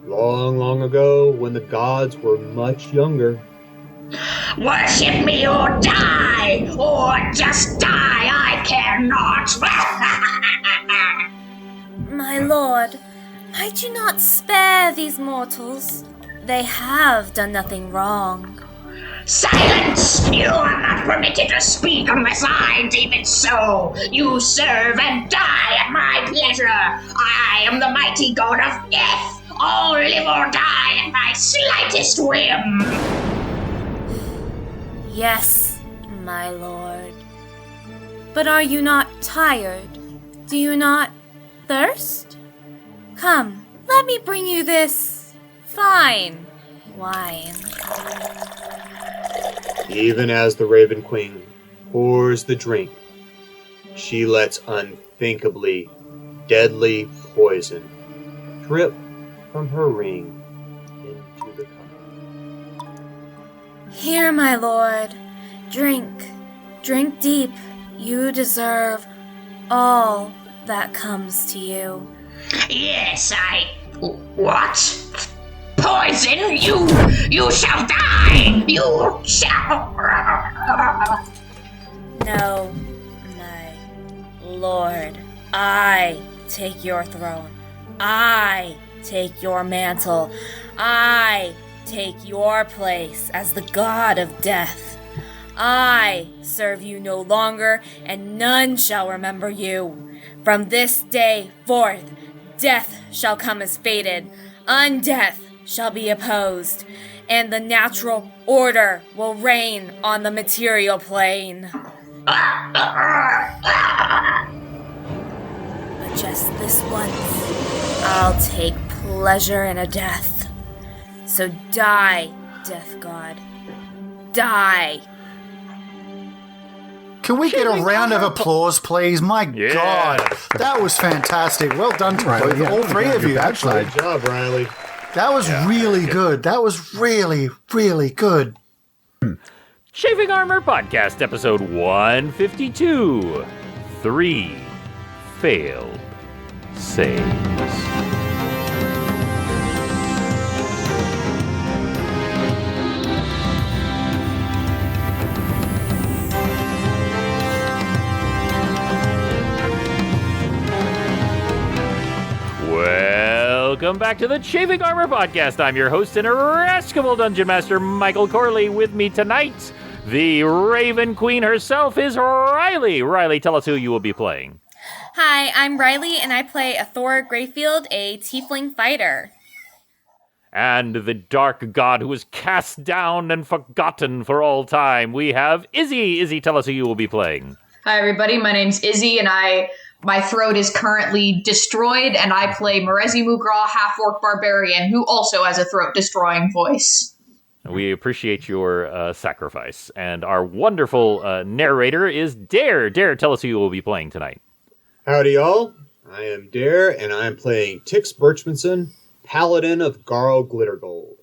long, long ago when the gods were much younger. Worship me or die, or just die, I care not. My lord, might you not spare these mortals? They have done nothing wrong. Silence! You are not permitted to speak unless I deem it so. You serve and die at my pleasure. I am the mighty god of death. All live or die at my slightest whim. Yes, my lord. But are you not tired? Do you not thirst? Come, let me bring you this fine wine. Even as the Raven Queen pours the drink, she lets unthinkably deadly poison drip from her ring into the cup. Here, my lord. Drink. Drink deep. You deserve all that comes to you. Yes, What? Poison? You shall die! You shall... No, my lord. I take your throne. I take your mantle. I take your place as the god of death. I serve you no longer, and none shall remember you. From this day forth, death shall come as fated. Undeath shall be opposed, and the natural order will reign on the material plane. But just this once, I'll take pleasure in a death. So die, death god. Die. Can we get a round of applause, please? My God, that was fantastic. Well done to all three of you, actually. Good job, Riley. That was really good. That was really, really good. Chafing Armor Podcast, episode 152. 3 failed saves. Welcome back to the Chafing Armor Podcast. I'm your host and irascible Dungeon Master, Michael Corley. With me tonight, the Raven Queen herself is Riley. Riley, tell us who you will be playing. Hi, I'm Riley, and I play Athora Greyfield, a tiefling fighter. And the dark god who was cast down and forgotten for all time, we have Izzy. Izzy, tell us who you will be playing. Hi, everybody. My name's Izzy, and my throat is currently destroyed, and I play Merezi Mugraw, half-orc barbarian, who also has a throat-destroying voice. We appreciate your sacrifice. And our wonderful narrator is Dare. Dare, tell us who you will be playing tonight. Howdy, y'all. I am Dare, and I am playing Tix Birchmanson, Paladin of Garl Glittergold.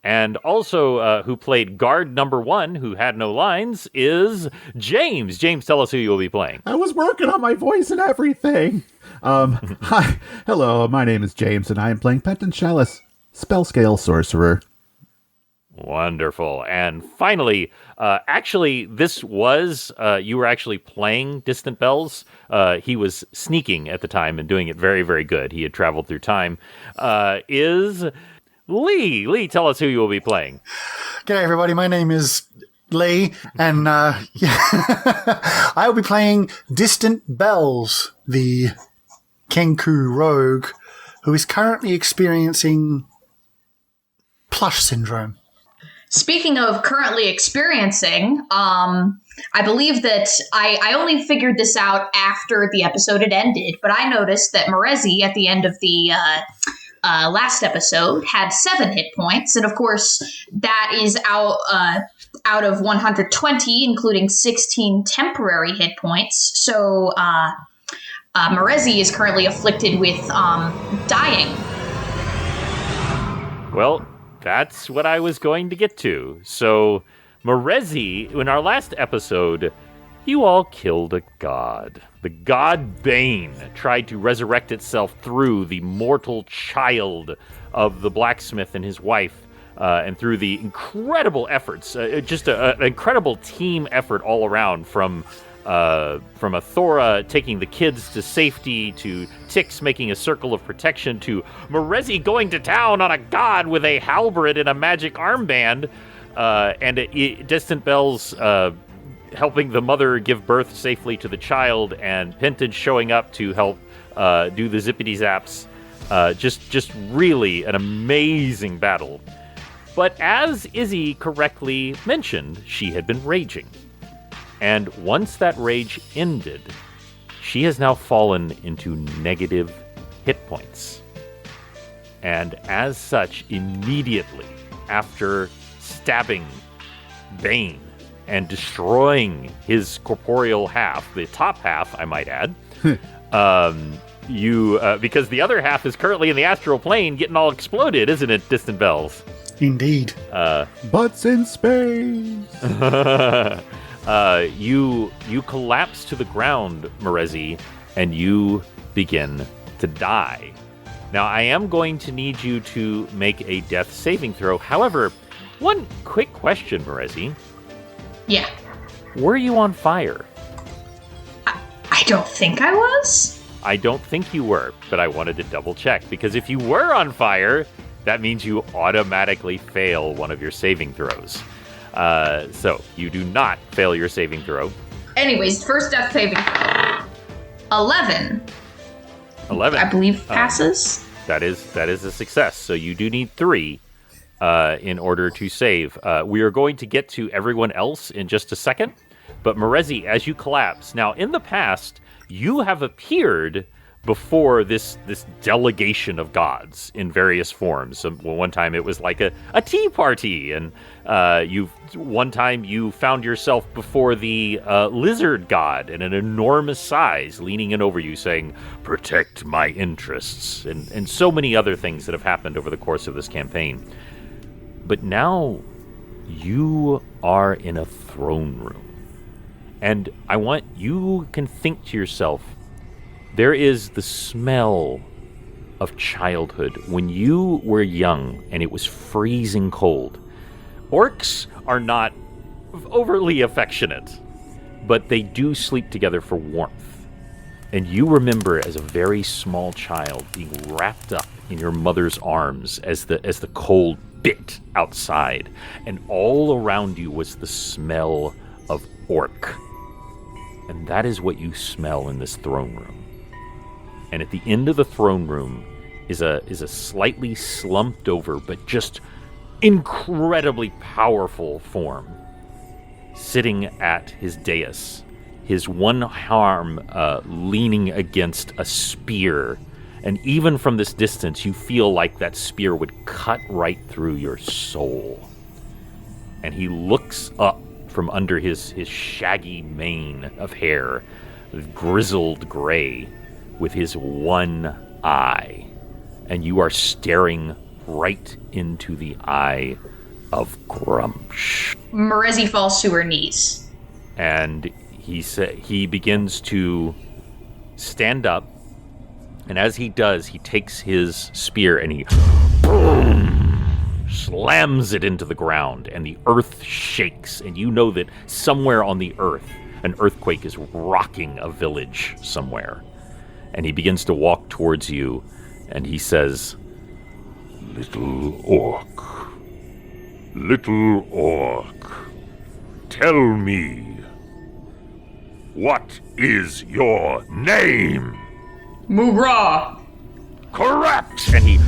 And also, who played guard number 1, who had no lines, is James. James, tell us who you will be playing. I was working on my voice and everything. Hi, hello, my name is James, and I am playing Penton Chalice, Spell Scale Sorcerer. Wonderful. And finally, actually, this was, you were actually playing Distant Bells. He was sneaking at the time and doing it very, very good. He had traveled through time. Is Lee. Lee, tell us who you will be playing. G'day, everybody. My name is Lee, and I will be playing Distant Bells, the Kenku rogue, who is currently experiencing plush syndrome. Speaking of currently experiencing, I believe that I only figured this out after the episode had ended, but I noticed that Merezi, at the end of the last episode, had 7 hit points, and of course that is out of 120, including 16 temporary hit points. So Merezi is currently afflicted with dying. Well, that's what I was going to get to. So Merezi, in our last episode, You all killed a god. The god Bane tried to resurrect itself through the mortal child of the blacksmith and his wife, and through the incredible efforts, just an incredible team effort all around, from Athora taking the kids to safety, to Tix making a circle of protection, to Morezi going to town on a god with a halberd and a magic armband, and Distant Bells helping the mother give birth safely to the child, and Pentage showing up to help do the zippity zaps. Just really an amazing battle. But as Izzy correctly mentioned, she had been raging. And once that rage ended, she has now fallen into negative hit points. And as such, immediately after stabbing Bane and destroying his corporeal half, the top half, I might add, because the other half is currently in the astral plane getting all exploded, isn't it, Distant Bells? Indeed. Butts in space. You collapse to the ground, Morezi, and you begin to die. Now, I am going to need you to make a death saving throw. However, one quick question, Morezi. Yeah. Were you on fire? I don't think I was. I don't think you were, but I wanted to double check, because if you were on fire, that means you automatically fail one of your saving throws. So you do not fail your saving throw. Anyways, first death saving throw. 11. 11. I believe passes. That is a success. So you do need 3 in order to save. We are going to get to everyone else in just a second. But Morezi, as you collapse, now in the past, you have appeared before this delegation of gods in various forms. One time it was like a tea party, and one time you found yourself before the lizard god in an enormous size, leaning in over you saying, "Protect my interests," and so many other things that have happened over the course of this campaign. But now you are in a throne room. And I want you can think to yourself, there is the smell of childhood when you were young and it was freezing cold. Orcs are not overly affectionate, but they do sleep together for warmth. And you remember as a very small child being wrapped up in your mother's arms as the cold bit outside, and all around you was the smell of orc. And that is what you smell in this throne room. And at the end of the throne room is a slightly slumped over but just incredibly powerful form sitting at his dais, his one arm leaning against a spear. And even from this distance, you feel like that spear would cut right through your soul. And he looks up from under his shaggy mane of hair, grizzled gray, with his one eye. And you are staring right into the eye of Grumsh. Morezi falls to her knees. And he begins to stand up, and as he does, he takes his spear and he slams it into the ground, and the earth shakes, and you know that somewhere on the earth, an earthquake is rocking a village somewhere. And he begins to walk towards you, and he says, little orc, tell me, what is your name? Murah! Correct! And he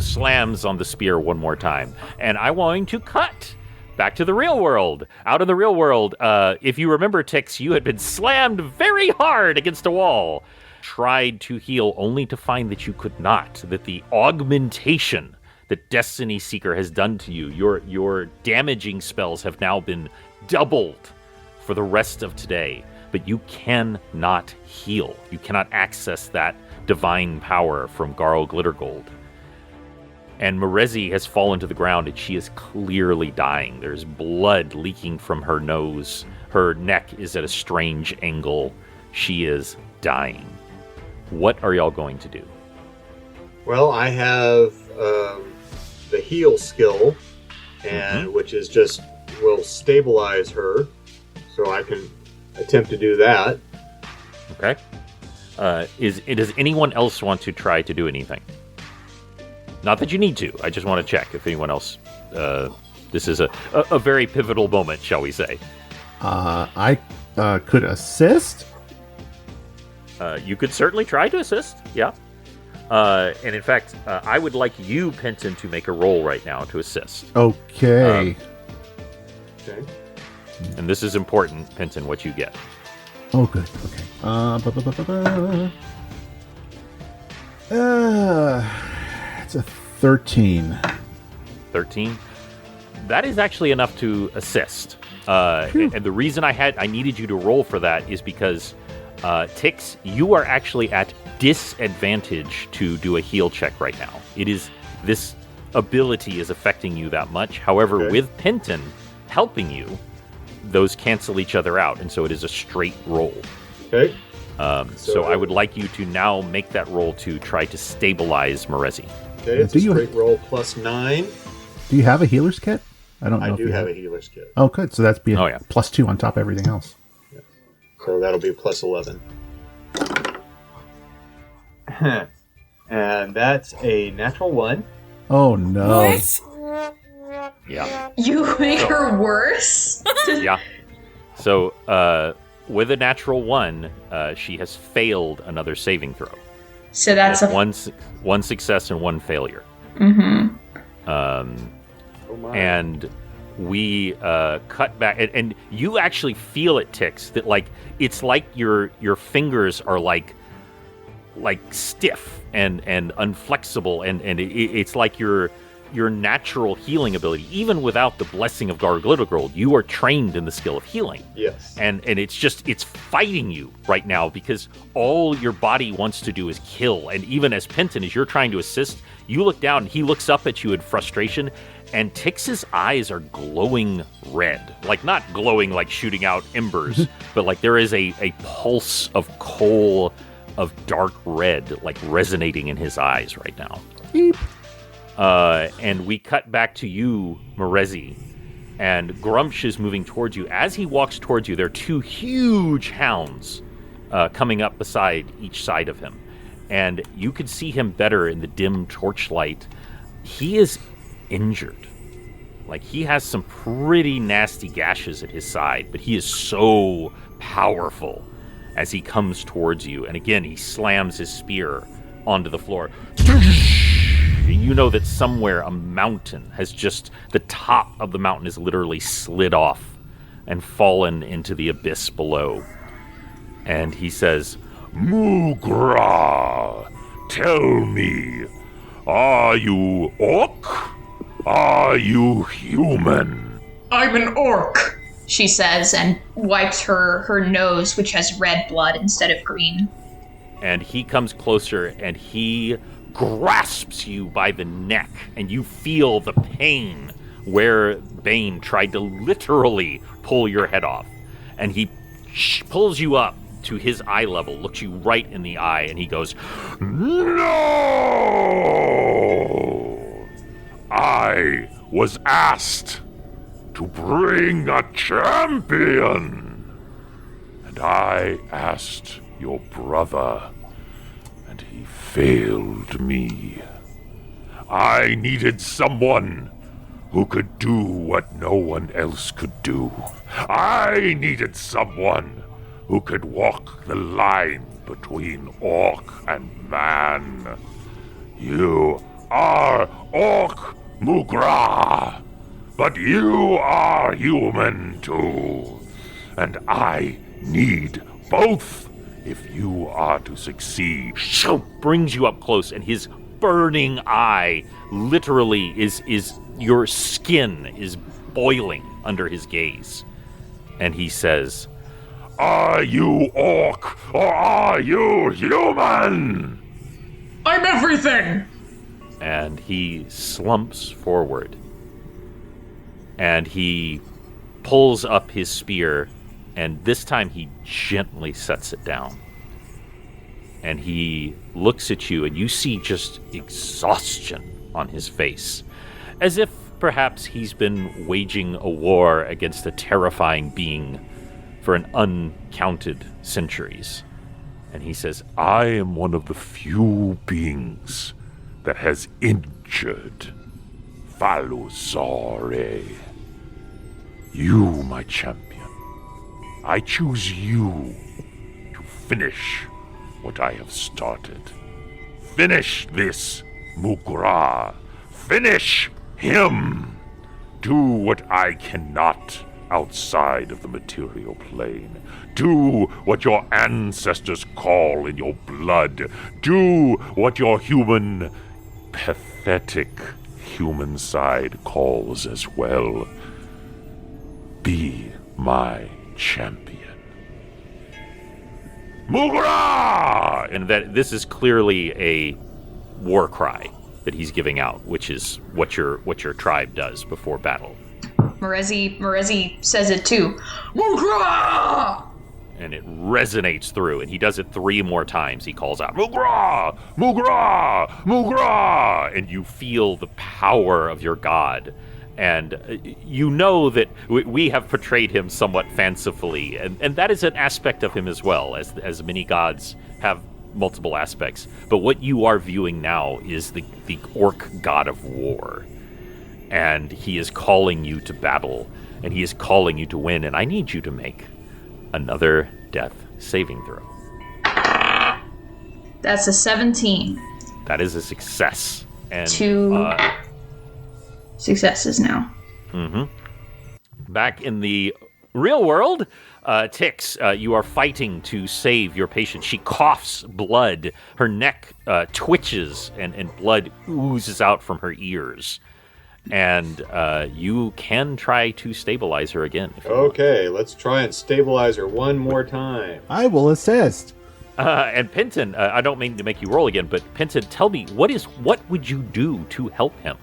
slams on the spear one more time. And I'm going to cut back to the real world. Out in the real world, if you remember, Tix, you had been slammed very hard against a wall. Tried to heal only to find that you could not. That the augmentation that Destiny Seeker has done to you, your damaging spells have now been doubled for the rest of today. But you cannot heal. You cannot access that divine power from Garl Glittergold. And Morezi has fallen to the ground, and she is clearly dying. There's blood leaking from her nose. Her neck is at a strange angle. She is dying. What are y'all going to do? Well, I have the heal skill, and which is just will stabilize her, so I can attempt to do that. Okay. Does anyone else want to try to do anything? Not that you need to. I just want to check if anyone else. This is a very pivotal moment, shall we say? I could assist. You could certainly try to assist. Yeah. And in fact, I would like you, Penton, to make a roll right now to assist. Okay. Okay. And this is important, Penton, what you get. Oh, good. Okay. It's a 13. 13. That is actually enough to assist. And the reason I needed you to roll for that is because Tix, you are actually at disadvantage to do a heal check right now. This ability is affecting you that much. However, with Penton helping you, those cancel each other out, and so it is a straight roll. Okay. So I would like you to now make that roll to try to stabilize Morezi. Okay, it's a straight roll plus 9. Do you have a healer's kit? I don't know. I if do you have a healer's kit. Oh, good. So that's being plus 2 on top of everything else. Yeah. So that'll be plus 11. And that's a natural 1. Oh, no. What? Yeah. You make her worse? Yeah. So, with a natural 1, she has failed another saving throw. So that's one success and 1 failure. Mm-hmm. And we cut back, and you actually feel it, Tix, that it's like your fingers are like stiff and unflexible, and it's like your natural healing ability, even without the blessing of Garglittergold, you are trained in the skill of healing. Yes. And it's fighting you right now because all your body wants to do is kill. And even as Penton, as you're trying to assist, you look down and he looks up at you in frustration, and Tix's eyes are glowing red. Like, not glowing like shooting out embers, but like there is a pulse of coal of dark red like resonating in his eyes right now. Beep. And we cut back to you, Morezi, and Grumsh is moving towards you. As he walks towards you, there are 2 huge hounds coming up beside each side of him. And you could see him better in the dim torchlight. He is injured. Like, he has some pretty nasty gashes at his side, but he is so powerful as he comes towards you. And again, he slams his spear onto the floor. You know that somewhere a mountain has the top of the mountain is literally slid off and fallen into the abyss below. And he says, Mugra, tell me, are you orc? Are you human? I'm an orc, she says, and wipes her nose, which has red blood instead of green. And he comes closer, and he grasps you by the neck, and you feel the pain where Bane tried to literally pull your head off. And he pulls you up to his eye level, looks you right in the eye, and he goes, No! I was asked to bring a champion, and I asked your brother, and he failed me. I needed someone who could do what no one else could do. I needed someone who could walk the line between orc and man. You are orc, Mugra, but you are human too, and I need both if you are to succeed. Brings you up close, and his burning eye literally is your skin is boiling under his gaze. And he says, Are you orc or are you human? I'm everything! And he slumps forward. And he pulls up his spear And this time he gently sets it down. And he looks at you, and you see just exhaustion on his face, as if perhaps he's been waging a war against a terrifying being for an uncounted centuries. And he says, I am one of the few beings that has injured Faluzare. You, my champion, I choose you to finish what I have started. Finish this, Mugra. Finish him. Do what I cannot outside of the material plane. Do what your ancestors call in your blood. Do what your pathetic human side calls as well. Be my champion. Mugra! and that this is clearly a war cry that he's giving out, which is what your tribe does before battle. Morezi says it too. Mugra! And it resonates through, and he does it 3 more times. He calls out, Mugra! Mugra! Mugra! And you feel the power of your god. And you know that we have portrayed him somewhat fancifully, and that is an aspect of him as well, as many gods have multiple aspects. But what you are viewing now is the orc god of war. And he is calling you to battle, and he is calling you to win, and I need you to make another death saving throw. That's a 17. That is a success. And 2 successes now. Mm-hmm. Back in the real world, Tix, you are fighting to save your patient. She coughs blood. Her neck twitches, and blood oozes out from her ears. And you can try to stabilize her again. If you Okay, let's try and stabilize her one more time. I will assist. And Penton, I don't mean to make you roll again, but Penton, tell me, what would you do to help him?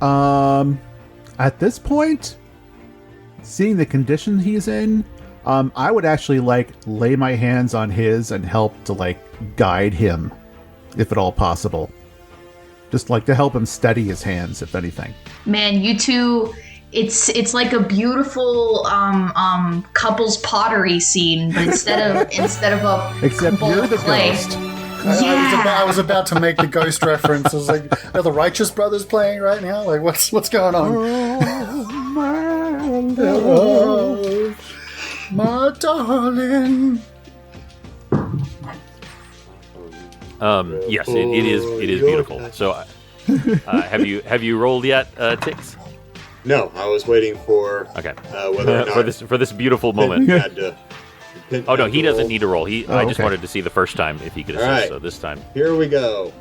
At this point, seeing the condition he's in, I would actually lay my hands on his and help to guide him, if at all possible. Just to help him steady his hands, if anything. Man, you two, it's like a beautiful couples pottery scene, but instead of a except bowl you're of the clay. ghost. I was about to make the ghost reference. I was like, are the Righteous Brothers playing right now? What's going on? Oh, my darling. Yes, it is beautiful. So, have you rolled yet, Tix? No, I was waiting for Okay. whether or not for this beautiful moment. Oh no, he doesn't need to roll. I just wanted to see the first time if he could assist. Right. So this time, Here we go.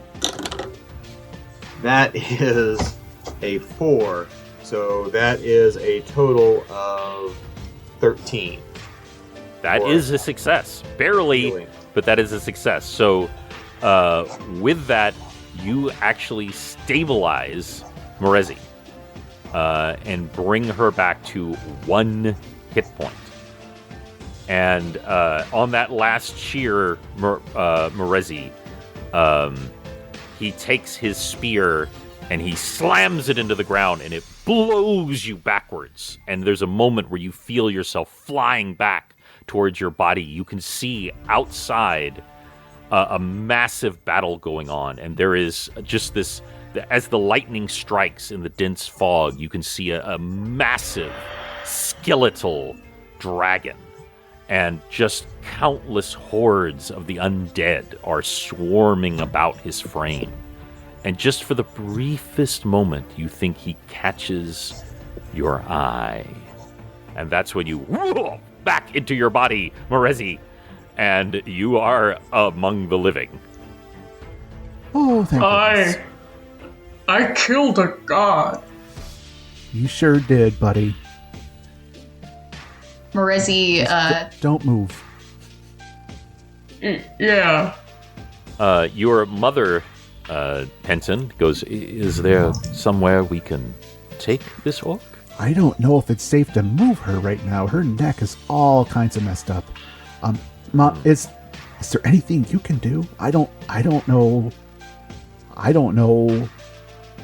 That is a 4, so that is a total of 13. that is a success. Barely, Really? but that is a success. So, with that, you actually stabilize Morezi and bring her back to 1 hit point. And on that last cheer, Morezi, he takes his spear and he slams it into the ground, and it blows you backwards. And there's a moment where you feel yourself flying back towards your body. You can see outside a massive battle going on, and there is just this, as the lightning strikes in the dense fog, you can see a massive skeletal dragon, and just countless hordes of the undead are swarming about his frame. And just for the briefest moment, you think he catches your eye. And that's when you back into your body, Morezi, and you are among the living. Oh, thank goodness. I killed a god. You sure did, buddy. Morezi, Don't move. Yeah. Your mother, Penton, goes, is there somewhere we can take this orc? I don't know if it's safe to move her right now. Her neck is all kinds of messed up. Mom, is there anything you can do? I don't know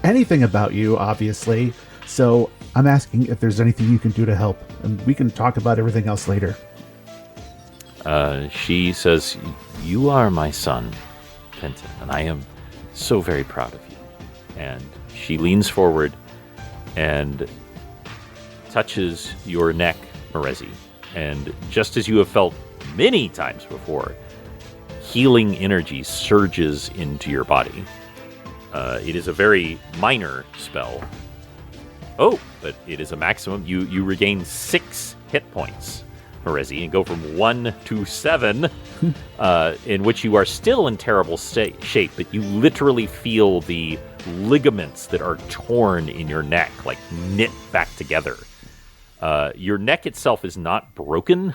anything about you, obviously. So I'm asking if there's anything you can do to help, and we can talk about everything else later. She says, "You are my son, Fenton, and I am so very proud of you." And she leans forward and touches your neck, Merezi. And just as you have felt many times before, healing energy surges into your body. It is a very minor spell. Oh, but it is a maximum. You regain 6 hit points, Merezi, and go from 1 to 7, in which you are still in terrible shape, but you literally feel the ligaments that are torn in your neck, like knit back together. Your neck itself is not broken,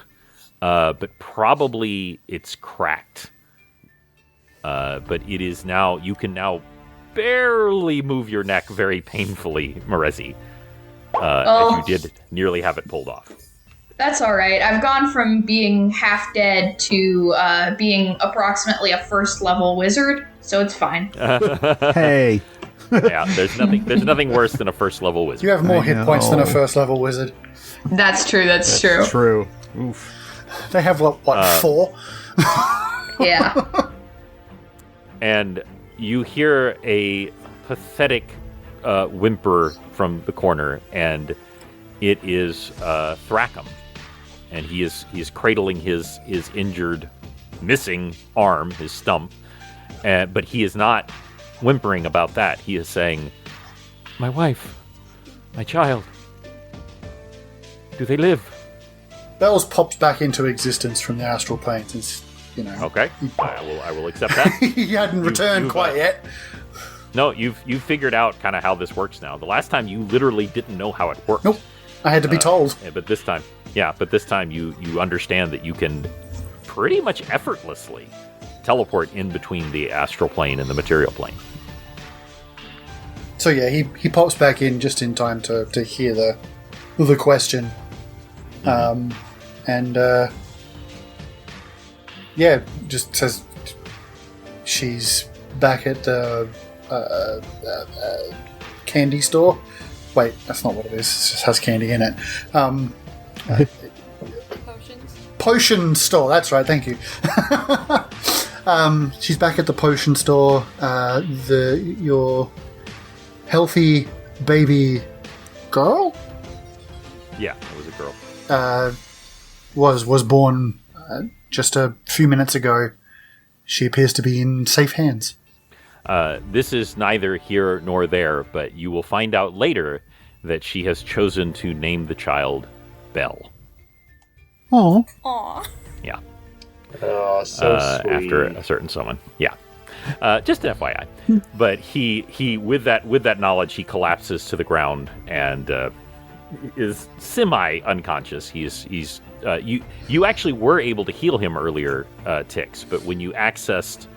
but probably it's cracked. But it is now, you can now barely move your neck very painfully, Merezi, as you did nearly have it pulled off. That's all right. I've gone from being half dead to being approximately a first level wizard, so it's fine. Hey. Yeah, there's nothing worse than a first level wizard. You have more hit points than a first level wizard. That's true. That's true. True. Oof. They have what 4? Yeah. And you hear a pathetic whimper from the corner, and it is Thrackum, and he is cradling his injured, missing arm, his stump, but he is not whimpering about that. He is saying, "My wife, my child, do they live?" Bells pops back into existence from the astral plane, since Okay, I will accept that. he hadn't returned quite yet. No, you've figured out kind of how this works now. The last time you literally didn't know how it worked. Nope, I had to be told. But this time, you understand that you can pretty much effortlessly teleport in between the astral plane and the material plane. So yeah, he pops back in just in time to hear the question, just says she's back at the candy store. Wait, that's not what it is. It just has candy in it. Potion store. That's right. Thank you. She's back at the potion store. Your healthy baby girl? Yeah, it was a girl. Was born just a few minutes ago. She appears to be in safe hands. This is neither here nor there, but you will find out later that she has chosen to name the child Belle. Oh. Aw. Yeah. Oh, so sweet. After a certain someone. Yeah. Just an FYI. But he with that knowledge, he collapses to the ground and is semi unconscious. He's you actually were able to heal him earlier, Tix, but when you accessed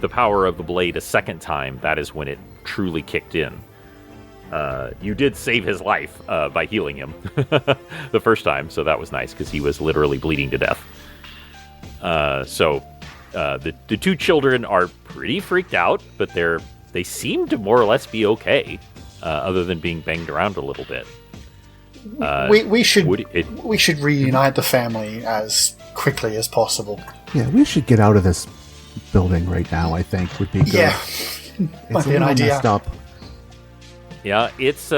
the power of the blade a second time, that is when it truly kicked in. You did save his life by healing him the first time, so that was nice because he was literally bleeding to death. The two children are pretty freaked out, but they seem to more or less be okay, other than being banged around a little bit. We should reunite the family as quickly as possible. Yeah, we should get out of this building right now, I think, would be good. Yeah. It's a little messed up. Yeah, it's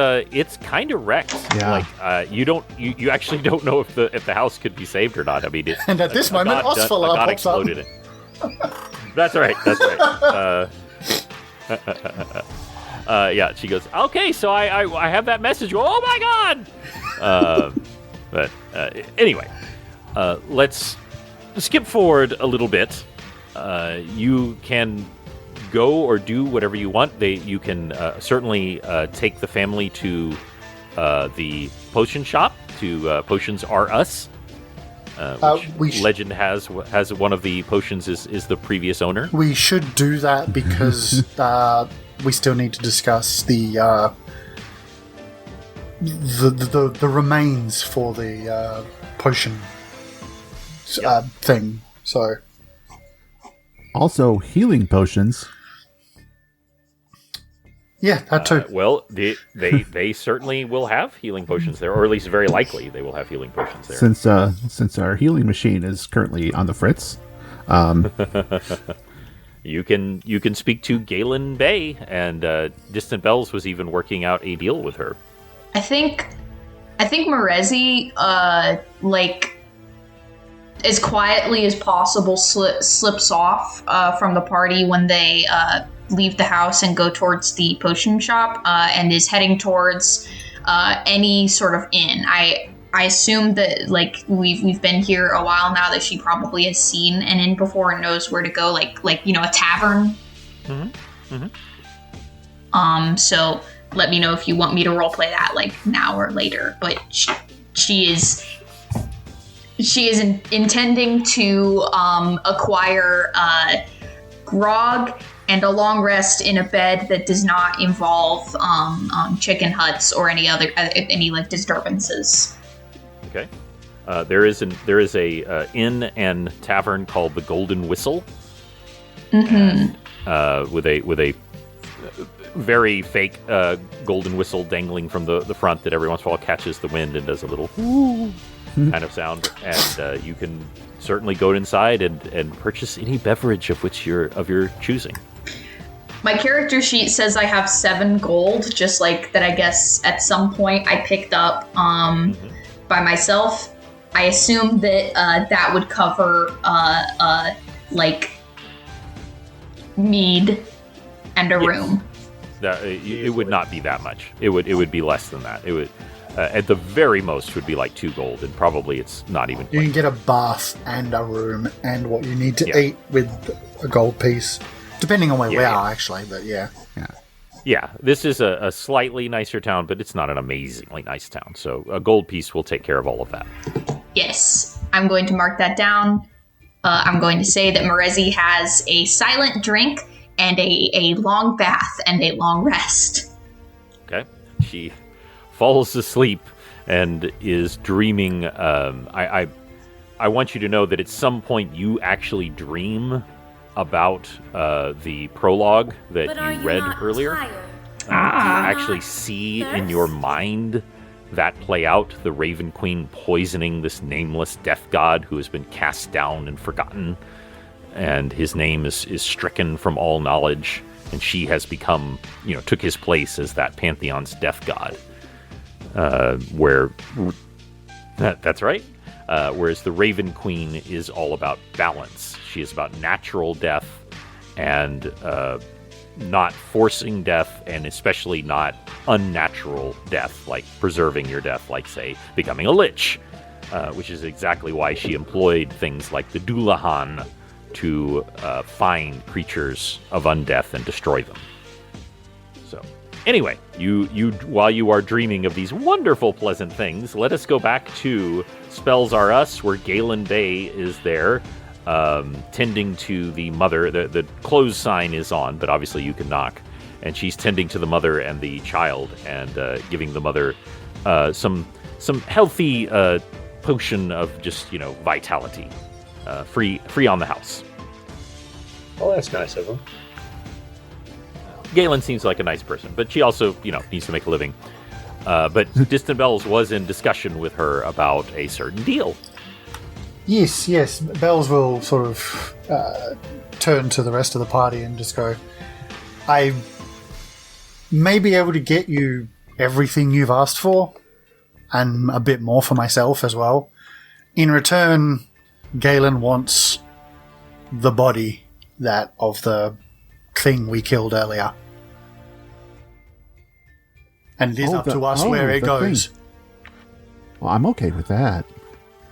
kind of wrecked. Yeah. Like you actually don't know if the house could be saved or not. I mean, And at this moment, Osfala God pops exploded up. it. That's right. Yeah, she goes, okay, so I have that message. Oh my God! Anyway, let's skip forward a little bit. You can go or do whatever you want. You can certainly take the family to the potion shop, to Potions Are Us. Which legend has one of the potions is the previous owner. We should do that because we still need to discuss the the remains for the potion thing. So Also, healing potions. yeah, that too. Well, they certainly will have healing potions there, or at least very likely they will have healing potions there. Since our healing machine is currently on the fritz. You can speak to Galen Bay, and Distant Bells was even working out a deal with her. I think Morezi, as quietly as possible, slips off from the party when they leave the house and go towards the potion shop, and is heading towards any sort of inn. I assume that we've been here a while now, that she probably has seen an inn before and knows where to go, like a tavern. Mm-hmm. Mm-hmm. So let me know if you want me to roleplay that now or later. But she is intending to acquire grog and a long rest in a bed that does not involve chicken huts or any disturbances. Okay. There is a inn and tavern called the Golden Whistle, and, with a very fake golden whistle dangling from the front that every once in a while catches the wind and does a little kind of sound. And you can certainly go inside and purchase any beverage of your choosing. My character sheet says I have 7 gold, just like that. I guess at some point I picked up by myself. I assume that that would cover mead and a room. It would not be that much. It would be less than that. It would at the very most would be like 2 gold, and probably it's not even. You can get a bath and a room and what you need to eat with a gold piece, depending on where we are, actually. But yeah. This is a slightly nicer town, but it's not an amazingly nice town. So a gold piece will take care of all of that. Yes, I'm going to mark that down. I'm going to say that Morezi has a silent drink and a long bath and a long rest. Okay. She falls asleep and is dreaming. I want you to know that at some point you actually dream about the prologue that you read earlier. You actually see in your mind that play out, the Raven Queen poisoning this nameless death god who has been cast down and forgotten, and his name is stricken from all knowledge, and she has become, took his place as that pantheon's death god. That's right. Whereas the Raven Queen is all about balance. She is about natural death and not forcing death, and especially not unnatural death, like preserving your death, like, say, becoming a lich, which is exactly why she employed things like the Dullahan to find creatures of undeath and destroy them. So, anyway, you while you are dreaming of these wonderful, pleasant things, let us go back to Spells Are Us, where Galen Bay is there, tending to the mother. The close sign is on, but obviously you can knock. And she's tending to the mother and the child, and giving the mother some healthy potion of just vitality, free on the house. Oh, that's nice of him. Galen seems like a nice person, but she also needs to make a living. But Distant Bells was in discussion with her about a certain deal. Yes. Bells will sort of turn to the rest of the party and just go, I may be able to get you everything you've asked for, and a bit more for myself as well. In return, Galen wants the body of the thing we killed earlier. And it is up to us where it goes. Thing. Well, I'm okay with that.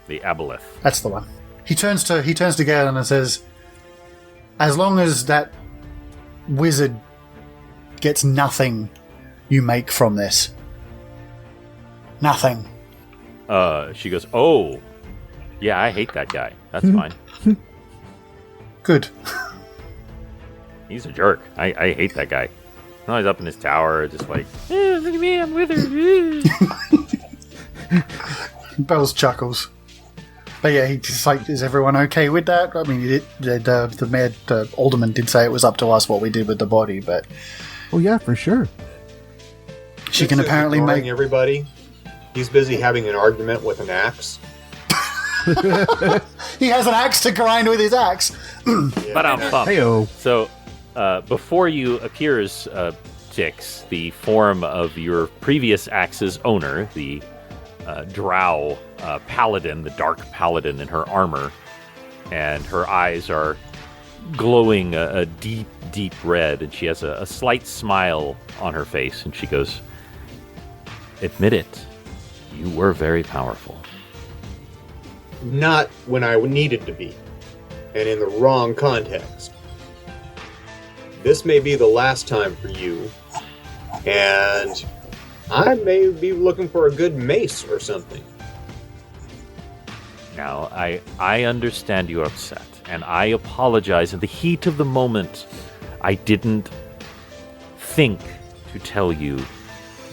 The aboleth. That's the one. He turns to Galen and says, as long as that wizard gets nothing you make from this. Nothing. She goes, oh, yeah, I hate that guy. That's fine. Good. He's a jerk. I hate that guy. No, he's up in his tower, just like, look at me, I'm withered. Bells chuckles. But yeah, he's just like, is everyone okay with that? I mean, the alderman did say it was up to us what we did with the body, but... Oh yeah, for sure. She can apparently make... everybody. He's busy having an argument with an axe. He has an axe to grind with his axe. Hey-o. So, before you appears, Tix, the form of your previous axe's owner, the drow paladin, the dark paladin in her armor, and her eyes are glowing a deep, deep red, and she has a slight smile on her face, and she goes, admit it, you were very powerful. Not when I needed to be, and in the wrong context. This may be the last time for you, and I may be looking for a good mace or something. Now, I understand you're upset, and I apologize. In the heat of the moment, I didn't think to tell you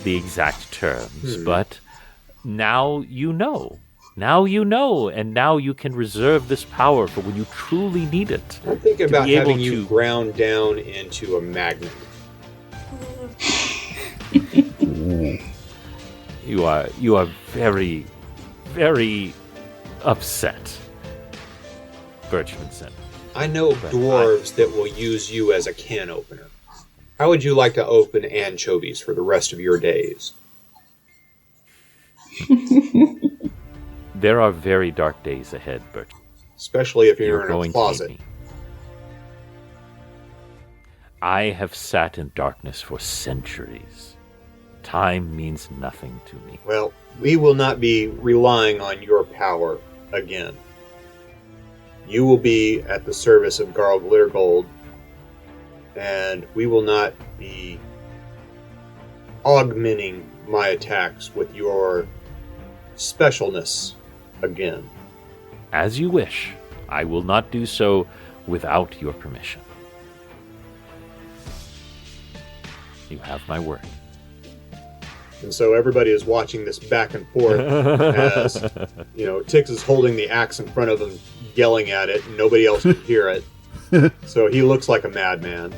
the exact terms, but now you know. Now you know, and now you can reserve this power for when you truly need it. I'm thinking about having you ground down into a magnet. You are very, very upset, Birchmanson. I know dwarves that will use you as a can opener. How would you like to open anchovies for the rest of your days? There are very dark days ahead, Bert. Especially if you're in a closet. I have sat in darkness for centuries. Time means nothing to me. Well, we will not be relying on your power again. You will be at the service of Garl Glittergold, and we will not be augmenting my attacks with your specialness again. As you wish. I will not do so without your permission. You have my word. And so everybody is watching this back and forth as, Tix is holding the axe in front of him, yelling at it, and nobody else can hear it. So he looks like a madman.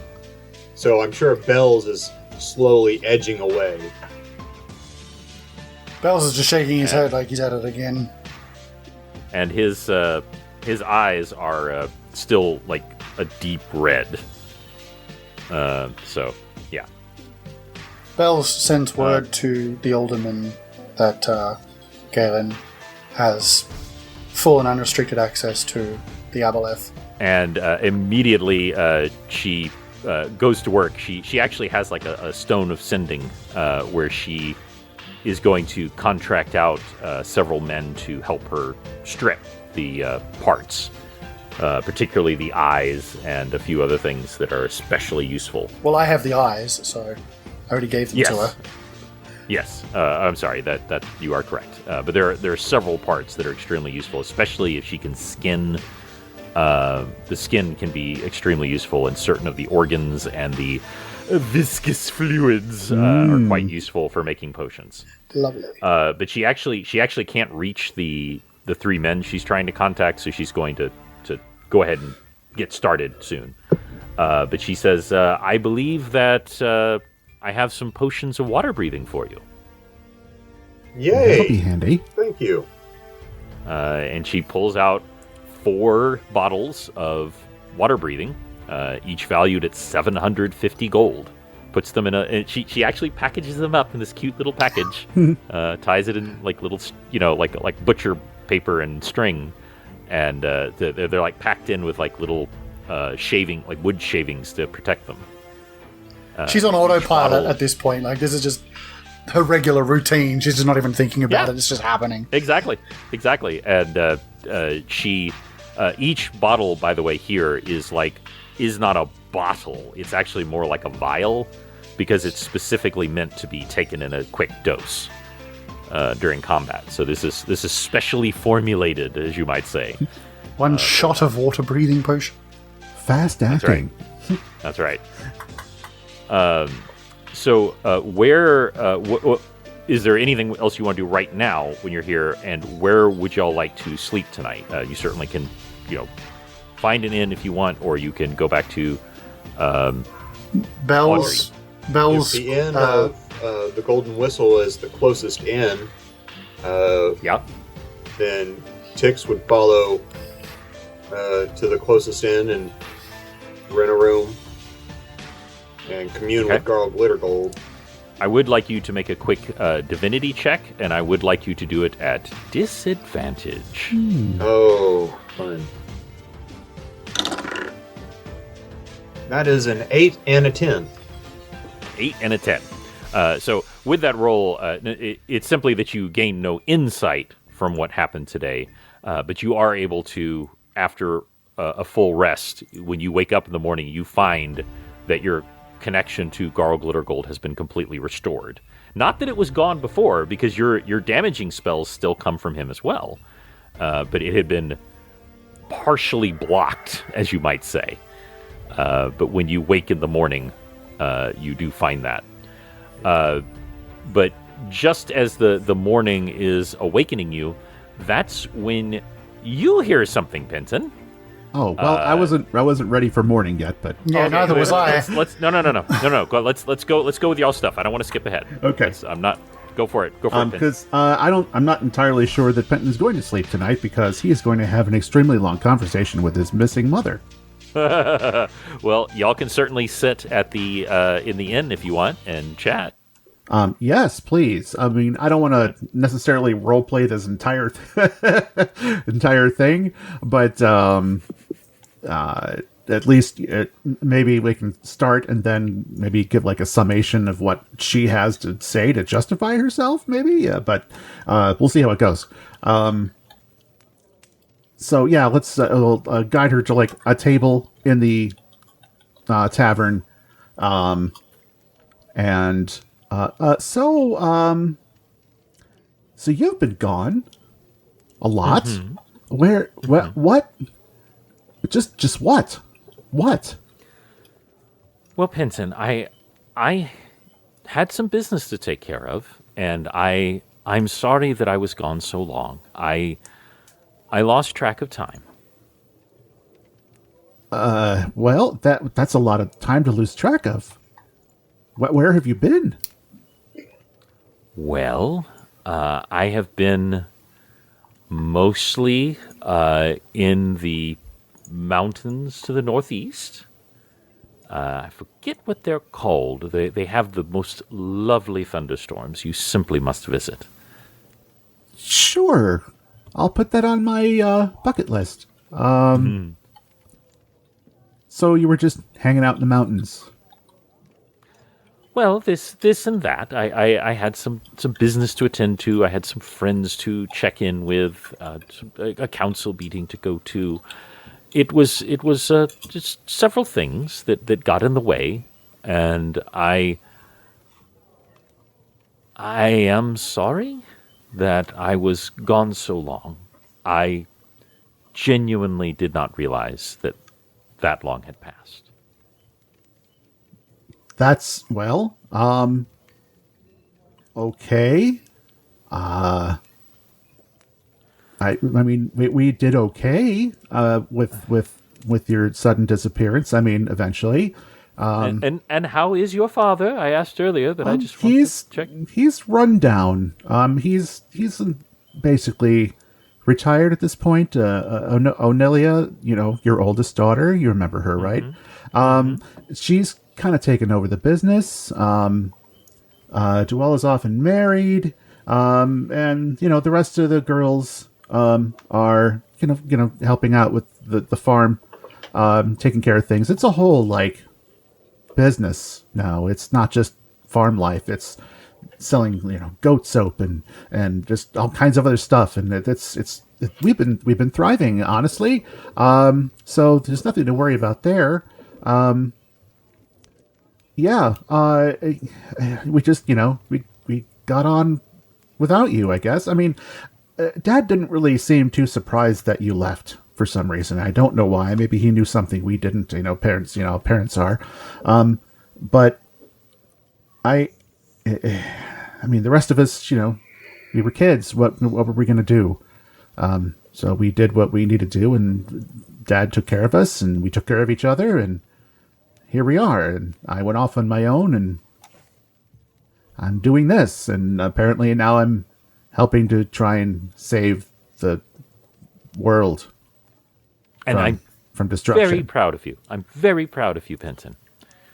So I'm sure Bells is slowly edging away. Bells is just shaking his head like he's at it again. And his eyes are still like a deep red. So, yeah. Bells sends word to the alderman that Galen has full and unrestricted access to the Aboleth. And immediately she goes to work. She actually has like a stone of sending where she is going to contract out several men to help her strip the parts, particularly the eyes and a few other things that are especially useful. Well, I have the eyes, so I already gave them to her. Yes, I'm sorry, that you are correct. But there are several parts that are extremely useful, especially if she can skin. The skin can be extremely useful, and certain of the organs and the viscous fluids are quite useful for making potions. Lovely. But she actually can't reach the three men she's trying to contact, so she's going to go ahead and get started soon. But she says, I believe that I have some potions of water breathing for you. Yay! That'll be handy. Thank you. And she pulls out 4 bottles of water breathing, each valued at 750 gold. Puts them in and she actually packages them up in this cute little package, ties it in like little, like butcher paper and string, and they're like packed in with like little wood shavings to protect them. She's on autopilot at this point. Like, this is just her regular routine. She's just not even thinking about it. It's just happening. Exactly. And she, each bottle, by the way, here is not a bottle. It's actually more like a vial, because it's specifically meant to be taken in a quick dose during combat. So this is specially formulated, as you might say. One shot of water breathing potion. Fast acting. That's right. So, where is there anything else you want to do right now when you're here? And where would y'all like to sleep tonight? You certainly can, find an inn if you want, or you can go back to Bells. If the inn of the Golden Whistle is the closest inn, then Tix would follow to the closest inn and rent a room and commune with Garl Glittergold. I would like you to make a quick divinity check, and I would like you to do it at disadvantage. Oh, fun. That is an 8 and a 10. 8 and a 10. So with that roll, it's simply that you gain no insight from what happened today, but you are able to, after a full rest, when you wake up in the morning, you find that your connection to Garl Glittergold has been completely restored. Not that it was gone before, because your damaging spells still come from him as well, but it had been partially blocked, as you might say. But when you wake in the morning, you do find that. But just as the morning is awakening you, that's when you hear something, Penton. Oh well, I wasn't ready for morning yet, but yeah, neither was I. No. Let's go with y'all stuff. I don't want to skip ahead. Okay, I'm not. Go for it. Go for it. Because I'm not entirely sure that Penton is going to sleep tonight because he is going to have an extremely long conversation with his missing mother. Well, y'all can certainly sit at the in the inn if you want and chat. Yes, please. I mean, I don't want to necessarily roleplay this entire entire thing, but at least maybe we can start and then maybe give like a summation of what she has to say to justify herself, maybe. But we'll see how it goes. So yeah, let's guide her to like a table in the tavern, and. So you've been gone a lot. Mm-hmm. Where? What? Just what? What? Well, Penton, I had some business to take care of, and I'm sorry that I was gone so long. I lost track of time. Well, that's a lot of time to lose track of. Where have you been? Well, I have been mostly in the mountains to the northeast. I forget what they're called. They have the most lovely thunderstorms. You simply must visit. Sure. I'll put that on my bucket list. So you were just hanging out in the mountains. Well, this and that. I had some business to attend to. I had some friends to check in with, a council meeting to go to. It was just several things that got in the way, and I am sorry that I was gone so long. I genuinely did not realize that long had passed. That's, well, okay. I mean, we did okay, with your sudden disappearance. I mean, eventually. And how is your father? I asked earlier, but I just want to check. He's run down. He's basically retired at this point. Onelia, your oldest daughter, you remember her, right? She's kind of taken over the business. Duell is often married, and the rest of the girls are helping out with the farm, taking care of things. It's a whole like business now. It's not just farm life. It's selling goat soap and just all kinds of other stuff. And we've been thriving, honestly. So there's nothing to worry about there. Yeah, we just, we got on without you, I guess. I mean, Dad didn't really seem too surprised that you left for some reason. I don't know why. Maybe he knew something we didn't, parents are. But I mean, the rest of us, we were kids. What were we going to do? So we did what we needed to do, and Dad took care of us, and we took care of each other, and here we are. And I went off on my own, and I'm doing this, and apparently now I'm helping to try and save the world And from destruction. very proud of you. I'm very proud of you, Penton.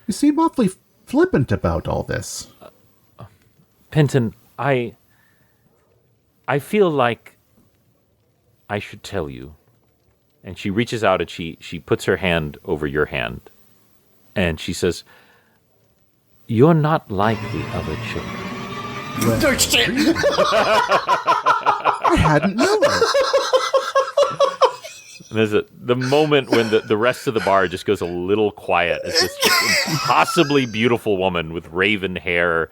You seem awfully flippant about all this. Penton, I feel like I should tell you. And she reaches out and she puts her hand over your hand. And she says, "You're not like the other children." Oh, shit. I hadn't noticed. And there's the moment when the rest of the bar just goes a little quiet as this just impossibly beautiful woman with raven hair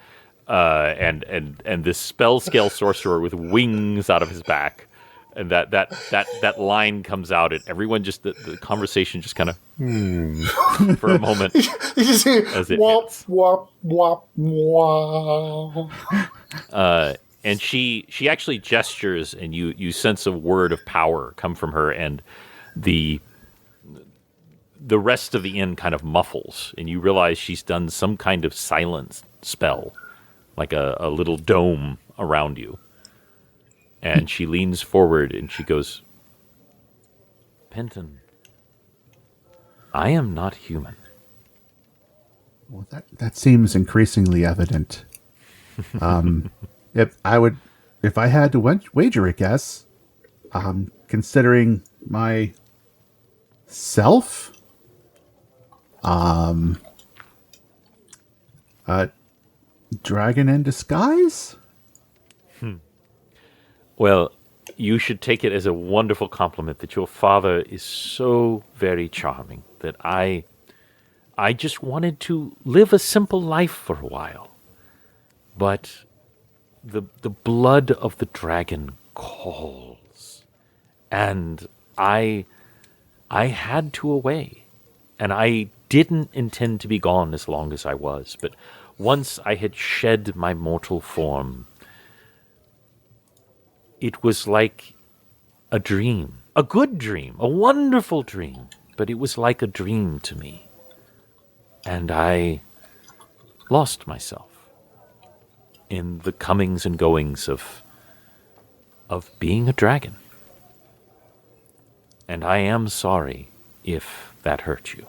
and this spell scale sorcerer with wings out of his back. And that line comes out, and everyone just the conversation just kind of for a moment You just hear as it wop, hits. wop, wop, wop. And she actually gestures, and you sense a word of power come from her, and the rest of the inn kind of muffles, and you realize she's done some kind of silence spell, like a little dome around you. And she leans forward and she goes, "Penton, I am not human." Well, that seems increasingly evident. If I had to wager a guess, considering my self, a dragon in disguise. Well, you should take it as a wonderful compliment that your father is so very charming that I just wanted to live a simple life for a while. But the blood of the dragon calls. And I had to away. And I didn't intend to be gone as long as I was. But once I had shed my mortal form, it was like a dream, a good dream, a wonderful dream, but it was like a dream to me. And I lost myself in the comings and goings of being a dragon. And I am sorry if that hurt you.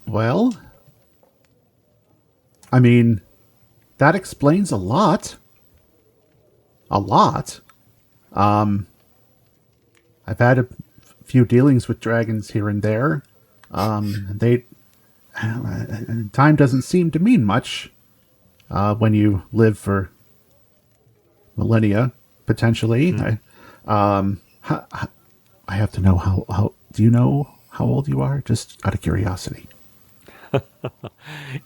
Well, I mean, that explains a lot. A lot. I've had a few dealings with dragons here and there. Time doesn't seem to mean much when you live for millennia, potentially. I have to know how. Do you know how old you are? Just out of curiosity.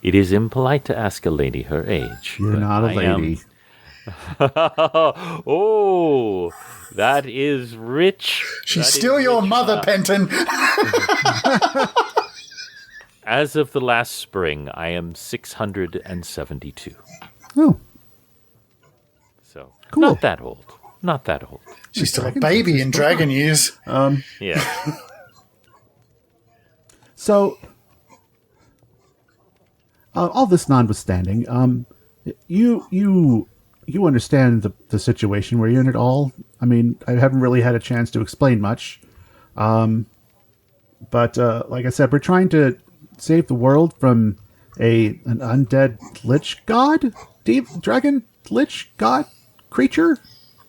It is impolite to ask a lady her age. You're not a lady. Oh, that is rich. She's still your mother, Penton. As of the last spring, I am 672. Oh, So, cool. not that old. Not that old. She's still a baby in dragon years. Yeah. So, all this notwithstanding, you understand the situation where you're in it all. I mean, I haven't really had a chance to explain much. But like I said, we're trying to save the world from an undead lich god? Dragon lich god creature?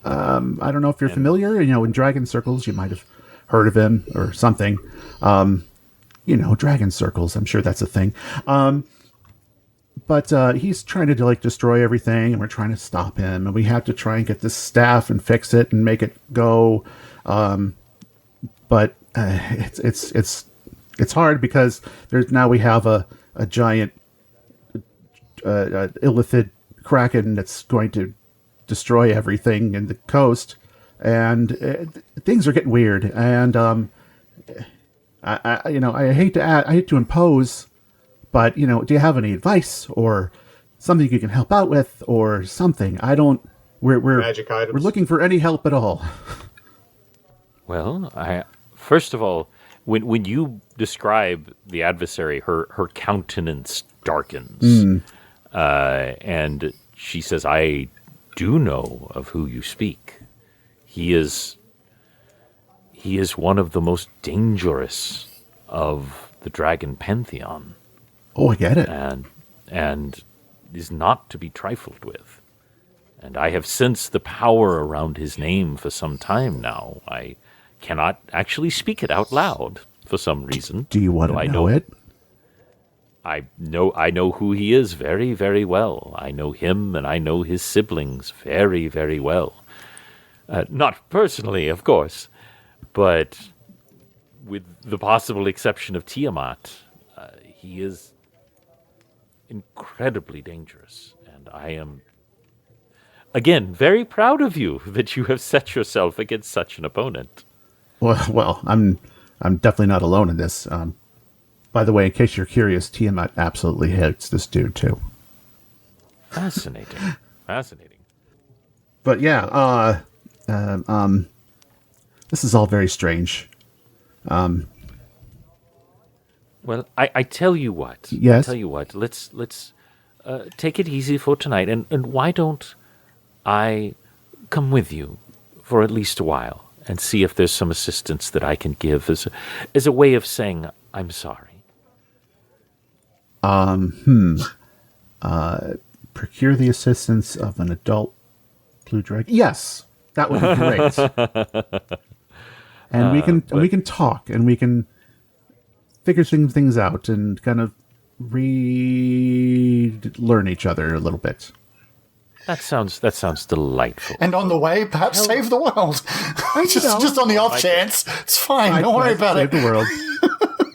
I don't know if you're familiar. In dragon circles, you might have heard of him or something. Dragon circles. I'm sure that's a thing. But he's trying to destroy everything, and we're trying to stop him. And we have to try and get this staff and fix it and make it go. But it's hard because we have a giant illithid kraken that's going to destroy everything in the coast, and things are getting weird. And I hate to impose. But, do you have any advice or something you can help out with or something? We're Magic items. We're looking for any help at all. Well, first of all, when you describe the adversary, her countenance darkens, and she says, "I do know of who you speak. He is one of the most dangerous of the dragon pantheon." Oh, I get it. And is not to be trifled with. And I have sensed the power around his name for some time now. I cannot actually speak it out loud for some reason. Do you want to know it? I know who he is very, very well. I know him and I know his siblings very, very well. Not personally, of course, but with the possible exception of Tiamat, he is incredibly dangerous. And I am, again, very proud of you that you have set yourself against such an opponent. Well, I'm definitely not alone in this. By the way, in case you're curious, Tiamat absolutely hates this dude too. Fascinating. But yeah, this is all very strange. Well, I tell you what. Yes? I tell you what. Let's take it easy for tonight, and why don't I come with you for at least a while and see if there's some assistance that I can give as a way of saying I'm sorry. Procure the assistance of an adult blue dragon. Yes, that would be great. And we can talk and we can figure things out and kind of learn each other a little bit. That sounds delightful. And on the way, perhaps save the world. just on the off chance. It's fine. Don't worry about it. Save the world.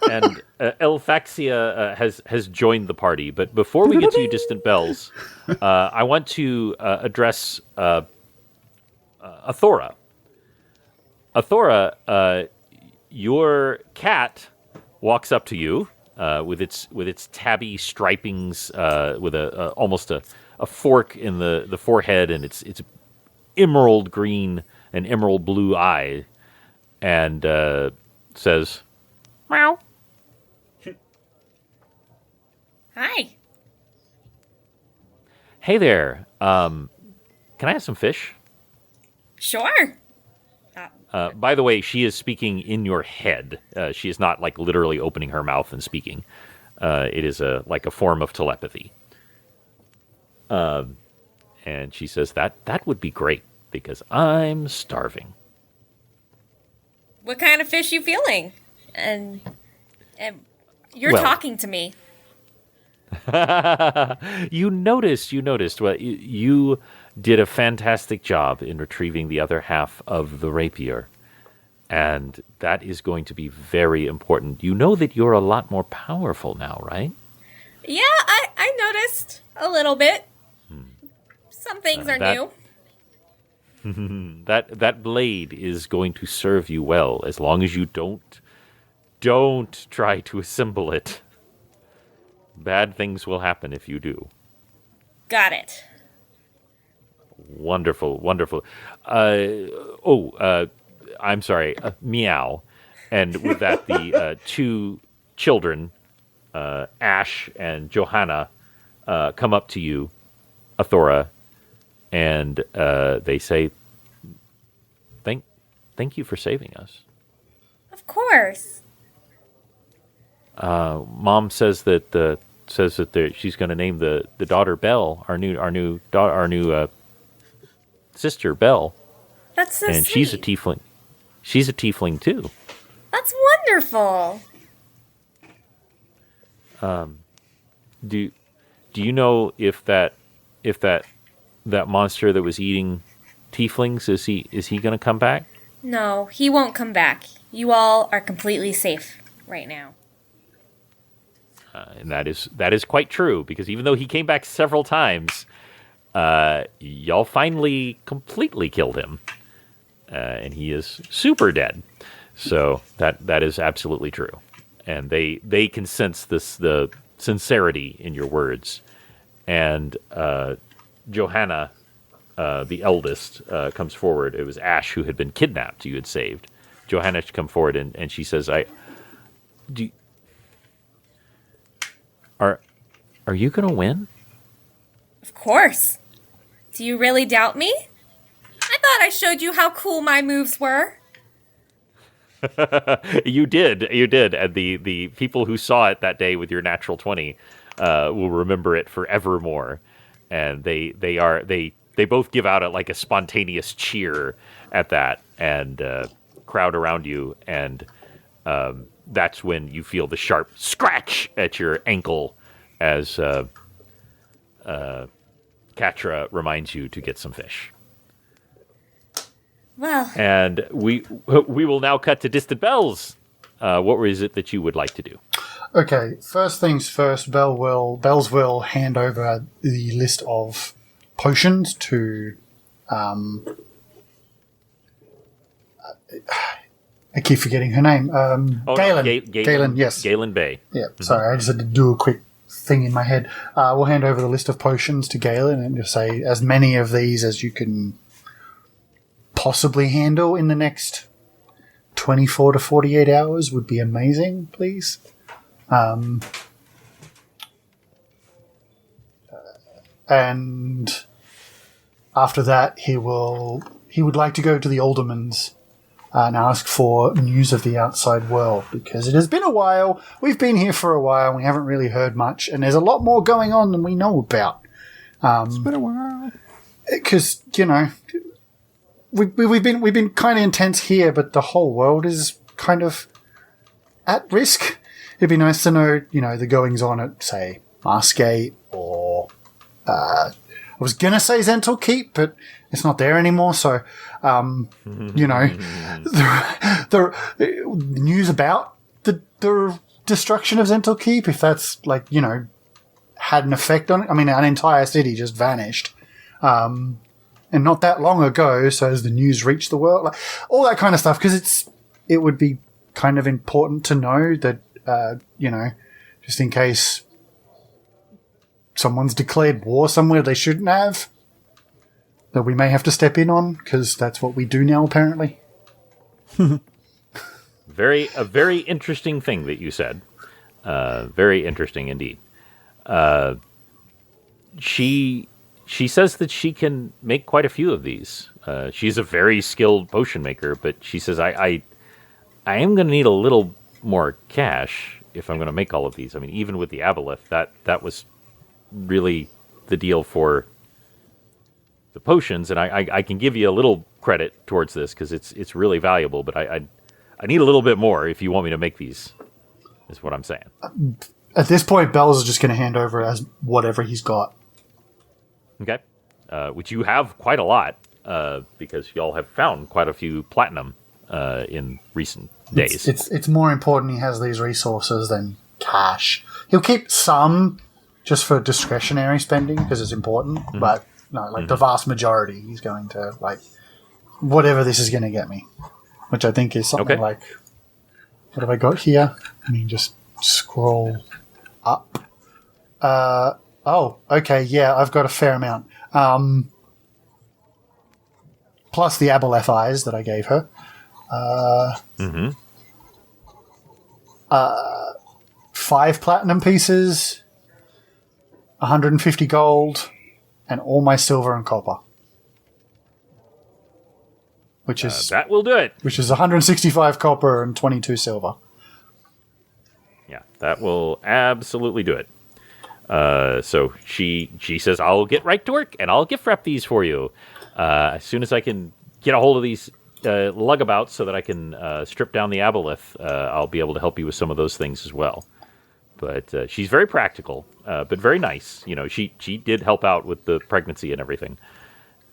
And Elfaxia has joined the party. But before we get to you, Distant Bells, I want to address Athora. Athora, your cat walks up to you with its tabby stripings, with almost a fork in the forehead, and its emerald green and emerald blue eye, and says, "Meow." Hi. Hey there. Can I have some fish? Sure. By the way, she is speaking in your head. She is not like literally opening her mouth and speaking. It is like a form of telepathy. And she says that would be great because I'm starving. What kind of fish you feeling? And you're talking to me. You noticed. Well, you did a fantastic job in retrieving the other half of the rapier. And that is going to be very important. You know that you're a lot more powerful now, right? Yeah, I noticed a little bit. Some things are new. That blade is going to serve you well as long as you don't try to assemble it. Bad things will happen if you do. Got it. Wonderful. I'm sorry. Meow. And with that, the two children, Ash and Johanna, come up to you, Athora, and they say, "Thank you for saving us." Of course. Mom says that she's going to name the daughter Belle, our new sister Belle. That's so and sweet. she's a tiefling. She's a tiefling too. That's wonderful. Do you know if that monster that was eating tieflings is he going to come back? No, he won't come back. You all are completely safe right now. And that is quite true, because even though he came back several times, y'all finally completely killed him, and he is super dead. So that is absolutely true, and they can sense the sincerity in your words. And Johanna, the eldest, comes forward. It was Ash who had been kidnapped, you had saved. Johanna come forward and she says, Are you going to win? Of course. Do you really doubt me? I thought I showed you how cool my moves were. You did. And the people who saw it that day with your natural 20 will remember it forevermore. And they both give out a spontaneous cheer at that and crowd around you. And that's when you feel the sharp scratch at your ankle as Katra reminds you to get some fish. Well, and we will now cut to Distant Bells. What was it that you would like to do? Okay, first things first, Bells will hand over the list of potions to I keep forgetting her name. Galen. Galen, yes. Galen Bay. Yeah, sorry, I just had to do a quick thing in my head. We'll hand over the list of potions to Galen and just say as many of these as you can possibly handle in the next 24 to 48 hours would be amazing, please. And after that, he would like to go to the aldermans and ask for news of the outside world, because it has been a while. We've been here for a while, and we haven't really heard much, and there's a lot more going on than we know about. It's been a while. Because, we've been kind of intense here, but the whole world is kind of at risk. It'd be nice to know, the goings on at, say, Marsgate or I was gonna say Zental Keep, but it's not there anymore. So, the news about the destruction of Zental Keep, if that's had an effect on it. I mean, an entire city just vanished. And not that long ago, so has the news reached the world? All that kind of stuff, because it would be kind of important to know that, just in case someone's declared war somewhere they shouldn't have, that we may have to step in on, because that's what we do now, apparently. A very interesting thing that you said. Very interesting indeed. She says that she can make quite a few of these. She's a very skilled potion maker, but she says, I am going to need a little more cash if I'm going to make all of these. I mean, even with the aboleth, that was really the deal for the potions, and I can give you a little credit towards this because it's really valuable, but I need a little bit more if you want me to make these, is what I'm saying. At this point, Bells is just going to hand over as whatever he's got. Okay. Which you have quite a lot, because y'all have found quite a few platinum in recent days. It's more important he has these resources than cash. He'll keep some just for discretionary spending because it's important, but no, the vast majority he's going to, whatever this is going to get me, which I think is something like, what have I got here? I mean, just scroll up. Okay, yeah, I've got a fair amount. Plus the aboleth eyes that I gave her. 5 platinum pieces, 150 gold, and all my silver and copper. Which is that will do it. Which is 165 copper and 22 silver. Yeah, that will absolutely do it. So she says, I'll get right to work and I'll gift wrap these for you. As soon as I can get a hold of these lugabouts so that I can strip down the aboleth, I'll be able to help you with some of those things as well. But she's very practical, but very nice. She did help out with the pregnancy and everything.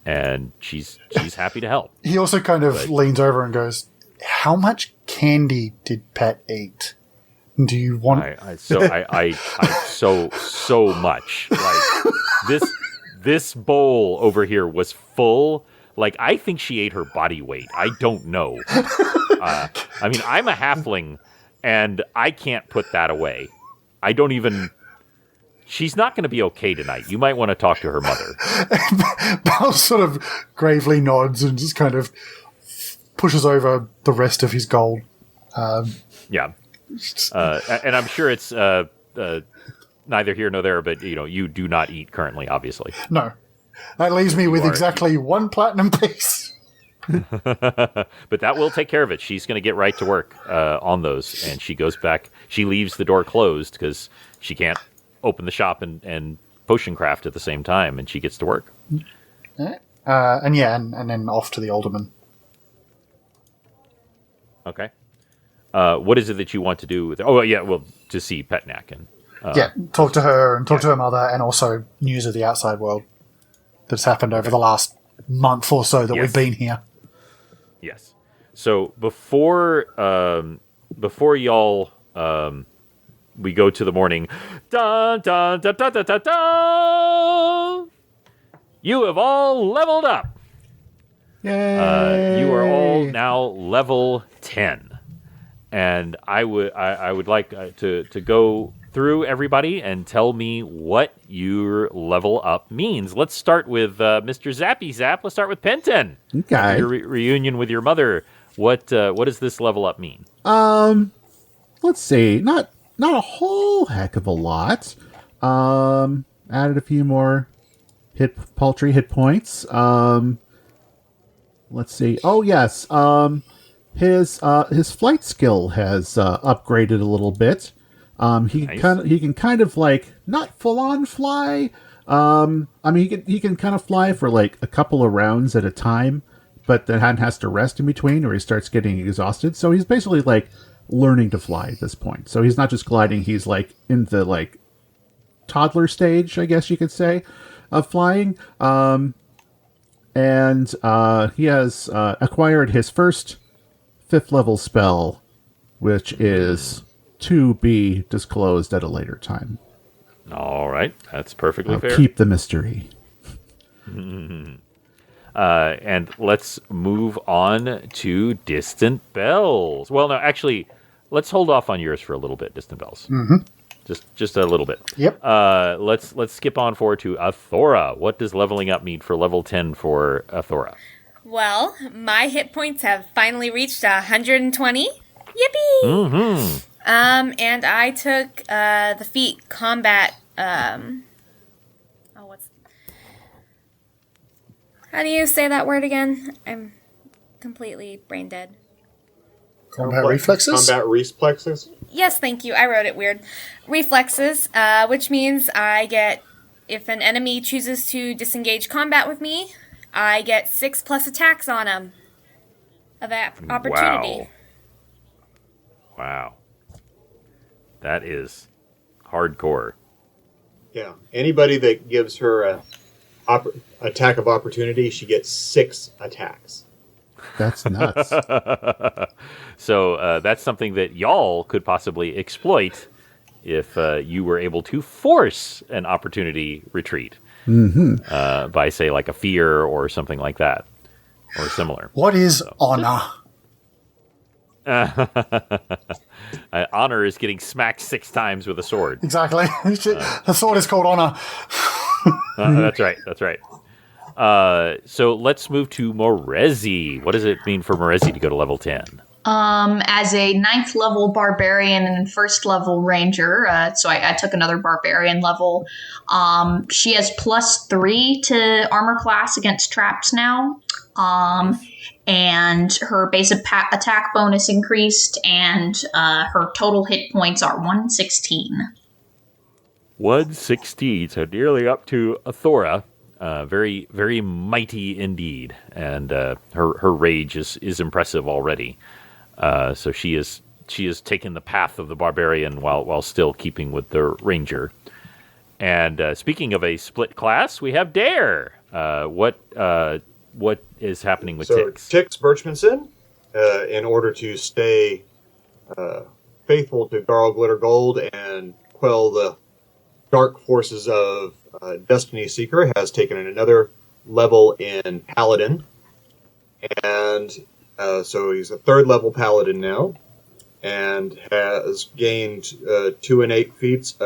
And she's happy to help. He also kind of leans over and goes, how much candy did Pet eat? Do you want... so much. This bowl over here was full. I think she ate her body weight. I don't know. I mean, I'm a halfling, and I can't put that away. I don't even... she's not going to be okay tonight. You might want to talk to her mother. Bal sort of gravely nods and just kind of pushes over the rest of his gold. Yeah. And I'm sure it's neither here nor there, but you do not eat currently, obviously. No. That leaves me with exactly 1 platinum piece. But that will take care of it. She's going to get right to work on those, and she goes back. She leaves the door closed because she can't open the shop and potion craft at the same time, and she gets to work. And then off to the alderman. Okay. What is it that you want to do with? Oh, yeah. Well, to see Petnak and talk to her and talk to her mother, and also news of the outside world that's happened over the last month or so that we've been here. Yes. So before y'all we go to the morning. Dun, dun, dun, dun, dun, dun, dun, you have all leveled up. Yay! You are all now level 10. And I would like to go through everybody and tell me what your level up means. Let's start with Mr. Zappy Zap. Let's start with Penton. Okay. After your reunion with your mother. What does this level up mean? Let's see. Not a whole heck of a lot. Added a few more paltry hit points. Let's see. Oh yes. His flight skill has upgraded a little bit. He can kind of like not full on fly. I mean he can kind of fly for like a couple of rounds at a time, but then has to rest in between or he starts getting exhausted. So he's basically like learning to fly at this point. So he's not just gliding, he's like in the like toddler stage, I guess you could say, of flying. And he has acquired his first 5th level spell, which is to be disclosed at a later time. All right, that's perfectly fair. Keep the mystery. And let's move on to Distant Bells. Well, no, actually, let's hold off on yours for a little bit, Distant Bells. Mm-hmm. Just a little bit. Yep. Let's skip on forward to Athora. What does leveling up mean for level 10 for Athora? Well, my hit points have finally reached 120. Yippee! Mm-hmm. And I took the feat combat. How do you say that word again? I'm completely brain dead. Combat reflexes? Combat reflexes? Yes, thank you. I wrote it weird. Reflexes, which means I get, if an enemy chooses to disengage combat with me, I get 6+ attacks on him of that opportunity. Wow. That is hardcore. Yeah. Anybody that gives her a attack of opportunity, she gets 6 attacks. That's nuts. So that's something that y'all could possibly exploit if you were able to force an opportunity retreat by, say, like a fear or something like that, or similar. What is honor? Honor is getting smacked 6 times with a sword. Exactly. The sword is called honor. That's right. So let's move to Morezi. What does it mean for Morezi to go to level 10? As a 9th level barbarian and 1st level ranger, so I took another barbarian level. She has +3 to armor class against traps now. And her base attack bonus increased, and her total hit points are 116. 116, so nearly up to Athora. Very, very mighty indeed, and her rage is impressive already. So she is taken the path of the barbarian while still keeping with the ranger. And speaking of a split class, we have Dare. What is happening with Tix? Tix Birchmanson, in order to stay faithful to Garl Glitter Gold and quell the dark forces of Destiny Seeker, has taken another level in Paladin. And so he's a 3rd level Paladin now, and has gained 2 innate feats,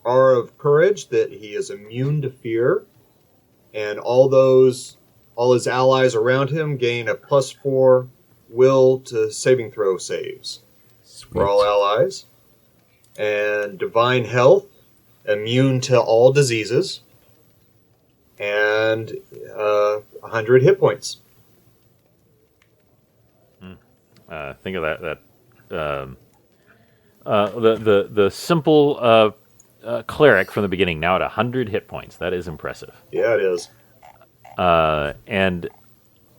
Aura of Courage that he is immune to fear, and all his allies around him gain a +4 will to saving throw saves for all allies. And Divine Health, immune to all diseases, and 100 hit points. Think of that. The simple cleric from the beginning now at 100 hit points. That is impressive. Yeah, it is. And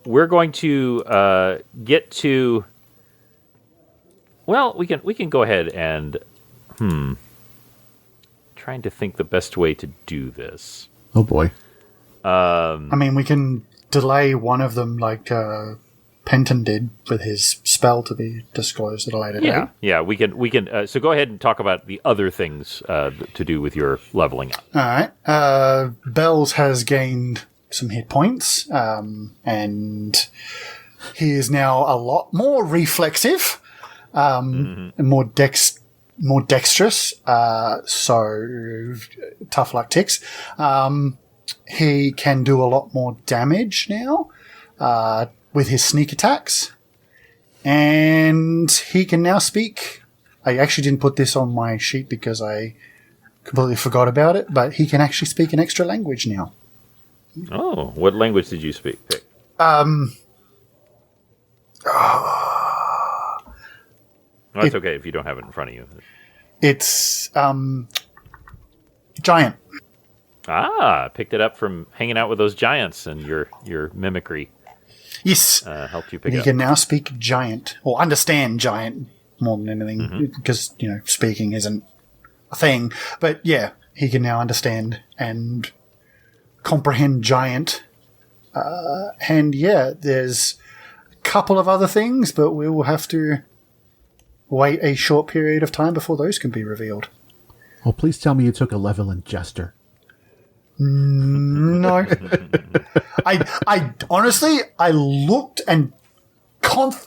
we're going to get to. Well, we can go ahead and trying to think the best way to do this. Oh boy. I mean, we can delay one of them like Penton did with his spell to be disclosed at a later date. Yeah, we can. So go ahead and talk about the other things to do with your leveling up. All right. Bells has gained some hit points, and he is now a lot more reflexive, and more dexterous. So tough luck ticks. He can do a lot more damage now with his sneak attacks, and he can now speak. I actually didn't put this on my sheet because I completely forgot about it, but he can actually speak an extra language now. Oh, what language did you speak? Well, it's okay if you don't have it in front of you. It's giant. Picked it up from hanging out with those giants, and your mimicry Yes. helped you pick He it up. can now speak giant, or understand giant more than anything, because, speaking isn't a thing. But yeah, he can now understand and comprehend giant. And yeah, there's a couple of other things, but we will have to wait a short period of time before those can be revealed. Oh, please tell me you took a level in Jester. No. I honestly, I looked and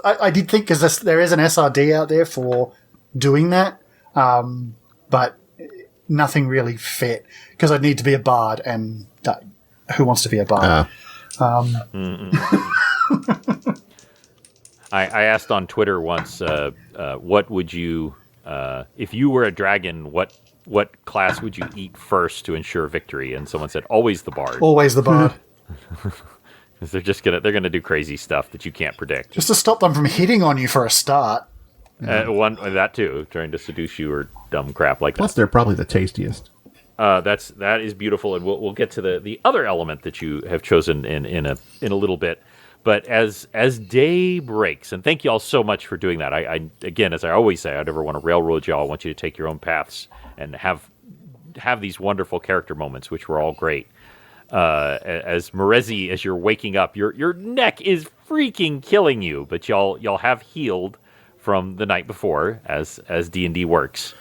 I did think, because there is an SRD out there for doing that, but nothing really fit, because I'd need to be a bard, and who wants to be a bard? I asked on Twitter once, what would you, if you were a dragon, what class would you eat first to ensure victory? And someone said, always the bard. Always the bard. Because they're gonna do crazy stuff that you can't predict. Just to stop them from hitting on you for a start. That too, trying to seduce you or dumb crap like that. Plus, they're probably the tastiest. That is beautiful, and we'll get to the other element that you have chosen in a little bit. But as day breaks, and thank you all so much for doing that. I again, as I always say, I never want to railroad y'all. I want you to take your own paths and have these wonderful character moments, which were all great. As Merezi, as you're waking up, your neck is freaking killing you, but y'all have healed from the night before, as D&D works.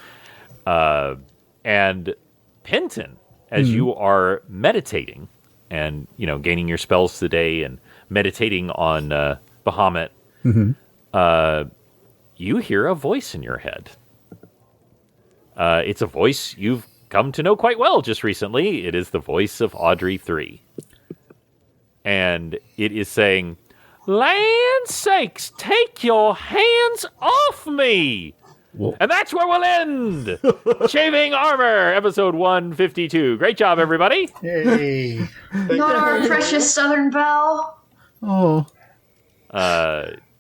And Penton, as you are meditating and gaining your spells today and meditating on Bahamut, you hear a voice in your head. It's a voice you've come to know quite well just recently. It is the voice of Audrey 3. And it is saying, "Land sakes, take your hands off me!" Whoa. And that's where we'll end. Chafing Armor, episode 152. Great job, everybody. Yay. Not our precious Southern Belle. Oh.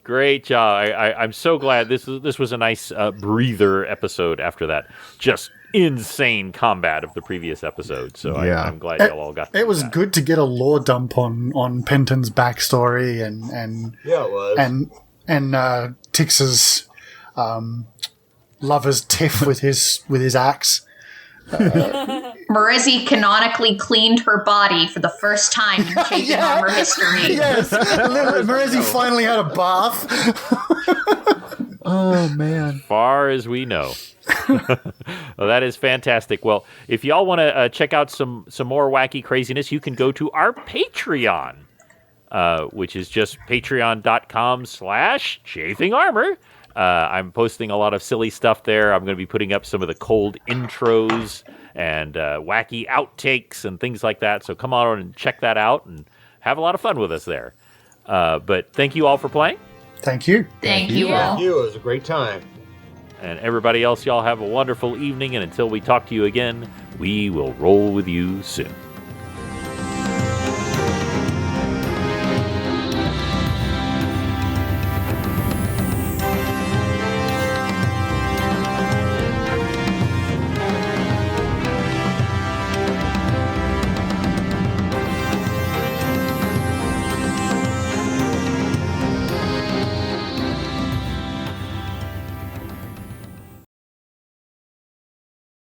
Great job. I'm so glad this was a nice breather episode after that just insane combat of the previous episode. So yeah. I'm glad y'all all got that. It was good to get a lore dump on Penton's backstory and Yeah, it was. and Tix's lover's tiff with his axe. Merezi canonically cleaned her body for the first time in Chafing Armor history. Yes, Merezi finally had a bath. Oh man! Far as we know. Well, that is fantastic. Well, if y'all want to check out some more wacky craziness, you can go to our Patreon, which is just patreon.com/Chafing Armor. I'm posting a lot of silly stuff there. I'm going to be putting up some of the cold intros and wacky outtakes and things like that. So come on and check that out and have a lot of fun with us there. But thank you all for playing. Thank you. Thank you all. Thank you. It was a great time. And everybody else, y'all have a wonderful evening. And until we talk to you again, we will roll with you soon.